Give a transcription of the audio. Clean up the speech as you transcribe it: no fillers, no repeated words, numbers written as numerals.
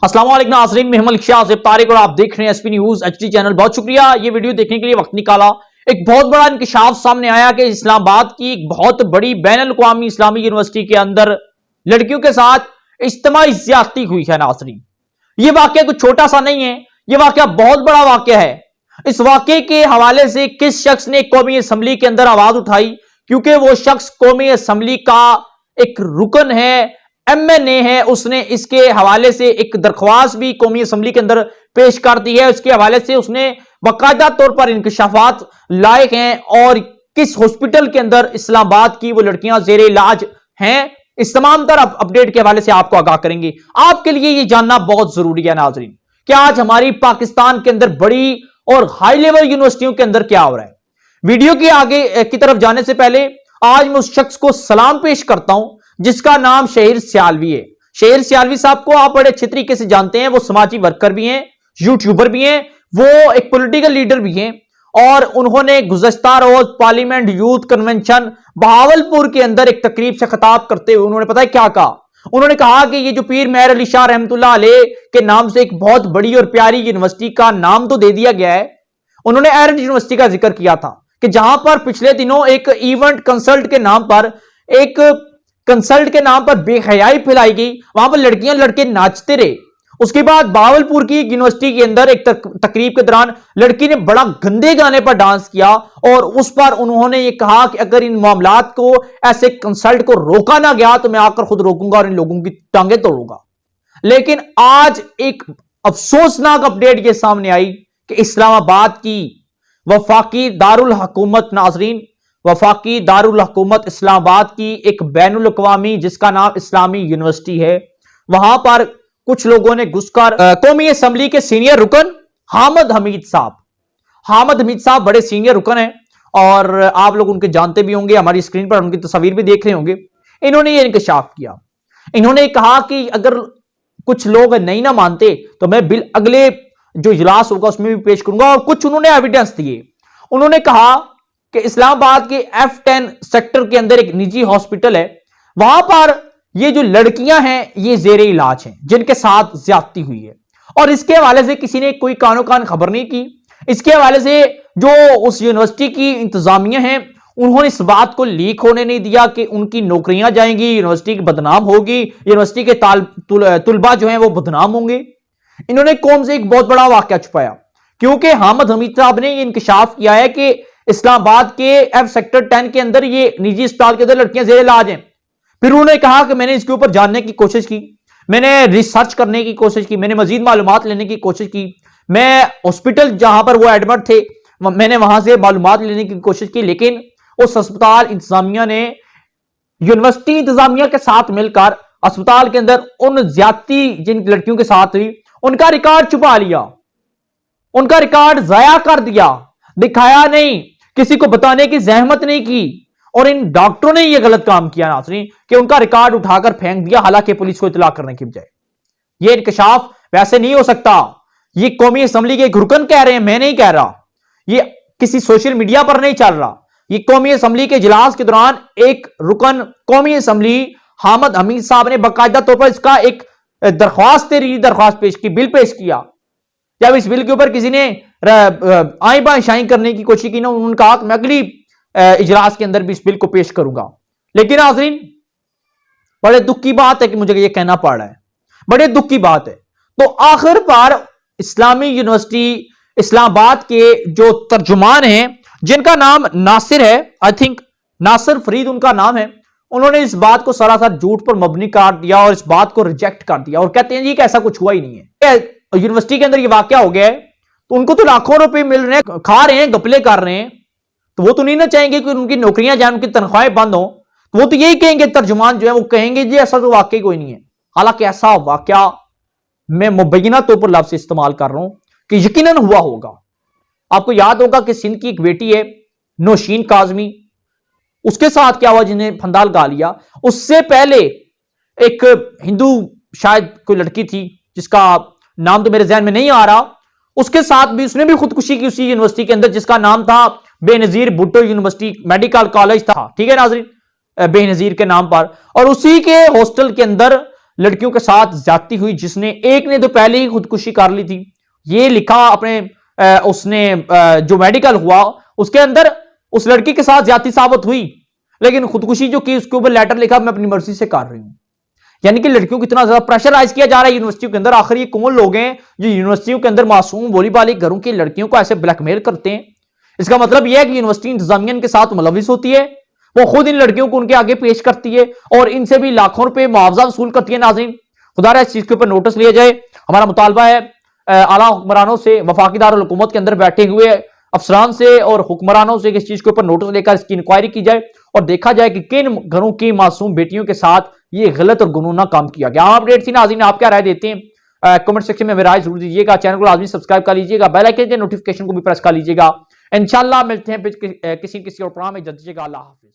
अस्सलाम वालेकुम नाज़रीन, मैं मलिक शाह तारिक और आप देख रहे हैं एसपी न्यूज एचडी चैनल। बहुत शुक्रिया ये वीडियो देखने के लिए वक्त निकाला। एक बहुत बड़ा इंकशाफ सामने आया कि इस्लामाबाद की एक बहुत बड़ी बैनुल-अक़वामी इस्लामी यूनिवर्सिटी के अंदर लड़कियों के साथ इज्तिमाई ज़्यादती हुई है। नाज़रीन, ये वाकया कुछ छोटा सा नहीं है, ये वाकया बहुत बड़ा वाकया है। इस वाकये के हवाले से किस शख्स ने कौमी असम्बली के अंदर आवाज उठाई, क्योंकि वो शख्स कौमी असम्बली का एक रुकन है, एमएनए है, उसने इसके हवाले से एक दरख्वास्त भी कौमी असम्बली के अंदर पेश कर दी है। उसके हवाले से उसने बाकायदा तौर पर इंकशाफात लाए हैं और किस हॉस्पिटल के अंदर इस्लामाबाद की वो लड़कियां जेरे इलाज हैं, इस तमाम तरह अपडेट के हवाले से आपको आगाह करेंगे। आपके लिए ये जानना बहुत जरूरी है नाज़रीन कि आज हमारी पाकिस्तान के अंदर बड़ी और हाई लेवल यूनिवर्सिटियों के अंदर क्या हो रहा है। वीडियो के आगे की तरफ जाने से पहले आज मैं उस शख्स को सलाम पेश करता हूं जिसका नाम शहीर सियालवी है। शहीर सियालवी साहब को आप बड़े अच्छे तरीके से जानते हैं, वो समाजी वर्कर भी हैं, यूट्यूबर भी हैं, वो एक पॉलिटिकल लीडर भी हैं और उन्होंने गुज़श्ता रोज पार्लियामेंट यूथ कन्वेंशन बहावलपुर के अंदर एक तकरीब से खिताब करते हुए उन्होंने पता है क्या कहा। उन्होंने कहा कि ये जो पीर मेहर अली शाह रहमतुल्लाह अलैह के नाम से एक बहुत बड़ी और प्यारी यूनिवर्सिटी का नाम तो दे दिया गया है। उन्होंने एरन यूनिवर्सिटी का जिक्र किया था कि जहां पर पिछले दिनों एक इवेंट कंसल्ट के नाम पर बेहयाई फैलाई गई, वहां पर लड़कियां लड़के नाचते रहे। उसके बाद बहावलपुर की यूनिवर्सिटी के अंदर एक तकरीब के दौरान लड़की ने बड़ा गंदे गाने पर डांस किया और उस पर उन्होंने ये कहा कि अगर इन मामलात को ऐसे कंसल्ट को रोका ना गया तो मैं आकर खुद रोकूंगा और इन लोगों की टांगे तोड़ूंगा। लेकिन आज एक अफसोसनाक अपडेट ये सामने आई कि इस्लामाबाद की वफाकी दारुल हुकूमत, नाजरीन, वफाकी दारुल हुकूमत इस्लामाबाद की एक बैनुल अक़वामी जिसका नाम इस्लामी यूनिवर्सिटी है, वहां पर कुछ लोगों ने घुसकर कौमी असम्बली के सीनियर रुकन हामिद हमीद साहब बड़े सीनियर रुकन हैं और आप लोग उनके जानते भी होंगे, हमारी स्क्रीन पर उनकी तस्वीर भी देख रहे होंगे। इन्होंने ये इंकशाफ किया, इन्होंने कहा कि अगर कुछ लोग नहीं ना मानते तो मैं बिल अगले जो इजलास होगा उसमें भी पेश करूंगा। और कुछ उन्होंने एविडेंस दिए। उन्होंने कहा कि इस्लामाबाद के F10 सेक्टर के अंदर एक निजी हॉस्पिटल है, वहां पर ये जो लड़कियां हैं ये जेरे इलाज हैं जिनके साथ ज्यादती हुई है और इसके हवाले से किसी ने कोई कानो कान खबर नहीं की। इसके हवाले से जो उस यूनिवर्सिटी की इंतजामिया हैं उन्होंने इस बात को लीक होने नहीं दिया कि उनकी नौकरियां जाएंगी, यूनिवर्सिटी बदनाम होगी, यूनिवर्सिटी के तुलबा जो हैं वो बदनाम होंगे। इन्होंने कौम से एक बहुत बड़ा वाकया छुपाया, क्योंकि हामिद हमीद साहब ने यह इंकशाफ किया है कि इस्लामाबाद के F सेक्टर 10 के अंदर ये निजी अस्पताल के अंदर लड़कियां जेरे इलाज हैं। फिर उन्होंने कहा कि मैंने इसके ऊपर जानने की कोशिश की, मैंने रिसर्च करने की कोशिश की, मैंने मजीद मालूमात लेने की कोशिश की, मैं हॉस्पिटल जहां पर वो एडमिट थे मैंने वहां से मालूमात लेने की कोशिश की, लेकिन उस अस्पताल इंतजामिया ने यूनिवर्सिटी इंतजामिया के साथ मिलकर अस्पताल के अंदर उन ज्यादती जिन लड़कियों के साथ हुई उनका रिकॉर्ड छुपा लिया, उनका रिकॉर्ड जाया कर दिया, दिखाया नहीं, किसी को बताने की जहमत नहीं की। और इन डॉक्टरों ने यह गलत काम किया नाज़रीन कि उनका रिकॉर्ड उठाकर फेंक दिया, हालांकि पुलिस को इतला करने की बजाय। यह इंकशाफ वैसे नहीं हो सकता। ये कौमी असम्बली के एक रुकन कह रहे हैं, मैं नहीं कह रहा, ये किसी सोशल मीडिया पर नहीं चल रहा। ये कौमी असम्बली के इजलास के दौरान एक रुकन कौमी असम्बली हामिद हमीद साहब ने बाकायदा तौर पर इसका एक दरख्वास्त पेश की, बिल पेश किया। जब इस बिल के ऊपर किसी ने आई बाई शाई करने की कोशिश की ना, उन्होंने कहा कि मैं अगली इजलास के अंदर भी इस बिल को पेश करूंगा। लेकिन नाज़रीन, बड़े दुख की बात है कि मुझे ये कहना पड़ रहा है, बड़े दुख की बात है। तो आखिरकार इस्लामी यूनिवर्सिटी इस्लामाबाद के जो तर्जुमान हैं जिनका नाम नासिर है, आई थिंक नासिर फरीद उनका नाम है, उन्होंने इस बात को सरासर झूठ पर मबनी कर दिया और इस बात को रिजेक्ट कर दिया और कहते हैं जी कि ऐसा कुछ हुआ ही नहीं है। यूनिवर्सिटी के अंदर ये वाकया हो गया है तो उनको तो लाखों रुपए मिल रहे हैं, खा रहे हैं, गपले कर रहे हैं, तो वो तो नहीं ना चाहेंगे कि उनकी नौकरियां जाए, उनकी तनख्वाहें बंद हो। तो वो तो यही कहेंगे, तर्जुमान जो है वो कहेंगे जी ऐसा तो वाकई कोई नहीं है। हालांकि ऐसा वाकया मैं मुबैना तौर पर लफ्ज़ इस्तेमाल कर रहा हूं कि यकीनन हुआ होगा। आपको याद होगा कि सिंध की एक बेटी है नौशीन काजमी, उसके साथ क्या हुआ जिन्हें फंदाल गा लिया। उससे पहले एक हिंदू शायद कोई लड़की थी जिसका नाम तो मेरे ज़हन में नहीं आ रहा, उसके साथ भी उसने भी खुदकुशी की उसी यूनिवर्सिटी के अंदर जिसका नाम था Benazir Bhutto university medical college था, ठीक है नाजरीन, बेनजीर के नाम पर। और उसी के हॉस्टल के अंदर लड़कियों के साथ ज्यादती हुई, जिसने एक ने तो पहले ही खुदकुशी कर ली थी, ये लिखा अपने उसने जो मेडिकल हुआ उसके अंदर उस लड़की के साथ ज्यादती साबित हुई, लेकिन खुदकुशी जो की उसके ऊपर लेटर लिखा मैं अपनी मर्जी से कर रही हूं। यानी कि लड़कियों को इतना ज्यादा प्रेशराइज किया जा रहा है यूनिवर्सिटियों के अंदर। आखिर ये कौन लोग हैं जो यूनिवर्सिटियों के अंदर मासूम भोली भाली घरों की लड़कियों को ऐसे ब्लैकमेल करते हैं? इसका मतलब यह है कि यूनिवर्सिटी इंतजामिया के साथ मुलविस होती है, वो खुद इन लड़कियों को उनके आगे पेश करती है और इनसे भी लाखों रुपए मुआवजा वसूल करती है। नाज़रीन, खुदा इस चीज के ऊपर नोटिस लिया जाए। हमारा मुतालबा है आला हुक्मरानों से, वफाकी दारुल हुकूमत के अंदर बैठे हुए अफसरान से और हुक्मरानों से इस चीज के ऊपर नोटिस लेकर इसकी इंक्वायरी की जाए और देखा जाए कि किन घरों की मासूम बेटियों के साथ ये गलत और गुनूना काम किया गया। अपडेट थी नाज़रीन, आप क्या राय देते हैं कमेंट सेक्शन में राय जरूर दीजिएगा। चैनल को लाजमी सब्सक्राइब कर लीजिएगा, बेल आइकन के नोटिफिकेशन को भी प्रेस कर लीजिएगा। इंशाल्लाह मिलते हैं किसी और प्रोग्राम में। अल्लाह हाफिज।